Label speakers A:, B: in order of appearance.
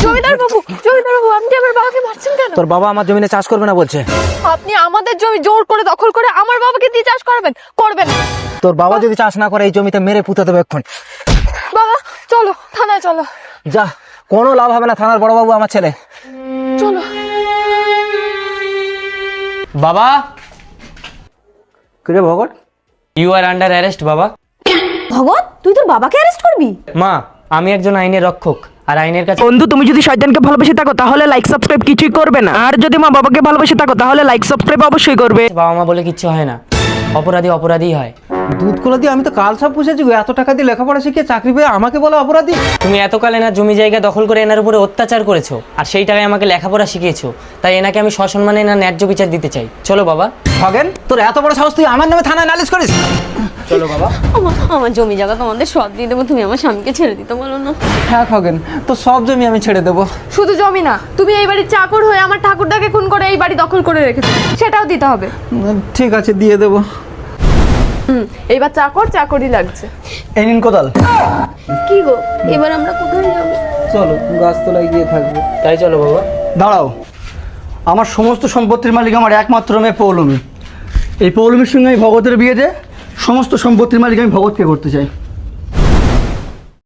A: জমিদার বাবু, আপনি আমার বাবাকে মারছেন কেন?
B: তোর বাবা আমার জমিনে চাষ করবে না বলছে।
A: আপনি আমাদের জমি জোর করে দখল করে আমার বাবাকে দিয়ে চাষ করবেন? করবেন না।
B: তোর বাবা যদি চাষ না করে এই জমিতে মেরে পুঁতে দেবে এক্ষুনি।
A: বাবা চলো, থানায় চলো।
B: যা, কোনো লাভ হবে না, থানার বড়বাবু আমার ছেলে।
A: চলো।
C: বাবা,
B: কিরে Bhagat?
C: You are under arrest বাবা।
A: ভগত, তুই তোর বাবাকে অ্যারেস্ট করবি?
C: মা, আমি একজন আইনের রক্ষক, আর আইনের কাছে
D: বন্ধু, তুমি যদি শয়তানকে ভালোবেসে থাকো তাহলে লাইক সাবস্ক্রাইব কিছুই করবে না, আর যদি মা বাবাকে ভালোবেসে থাকো তাহলে লাইক সাবস্ক্রাইব অবশ্যই করবে।
C: বাবা মা বলে কিচ্ছু হয় না, অপরাধী অপরাধী হয়।
B: দুধ কলা দিয়ে আমি তো কাল সব পুষেছি, এত টাকা দিয়ে লেখাপড়া শিখিয়ে চাকরি পেয়ে আমাকে বলে অপরাধী।
C: তুমি এতকাল এনার জমি জায়গা দখল করে এনার উপরে অত্যাচার করেছো, আর সেই টাকায় আমাকে লেখাপড়া শিখিয়েছো, তাই এনাকে আমি সসম্মানে এনার ন্যায্য বিচার দিতে চাই। চলো বাবা।
B: খগেন, তোর এত বড় সাহস, তুই আমার নামে থানায় নালিশ করিস?
C: চলো বাবা।
A: আমার জমি জায়গা তোমাদের সব দিয়ে দেবো, তুমি আমার স্বামীকে ছেড়ে দিতে বলো না।
B: হ্যাঁ খগেন, তো সব জমি আমি ছেড়ে দেবো।
A: শুধু জমি না, তুমি এই বাড়ির চাকর হয়ে আমার ঠাকুরদাকে খুন করে এই বাড়ি দখল করে রেখেছো, সেটাও দিতে হবে।
B: ঠিক আছে, দিয়ে দেবো।
A: এইবার চাকরই লাগছে।
B: এই নিন কোদাল।
A: কি গো, এবার আমরা কোথায় যাবো?
B: চলো, গাছতলায় গিয়ে থাকবো।
C: তাই চলো বাবা।
E: দাঁড়াও, আমার সমস্ত সম্পত্তির মালিক আমার একমাত্র মেয়ে পৌলমী। এই পৌলমীর সঙ্গে আমি ভগতের বিয়ে দিয়ে সমস্ত সম্পত্তির মালিক আমি ভগতকে করতে চাই।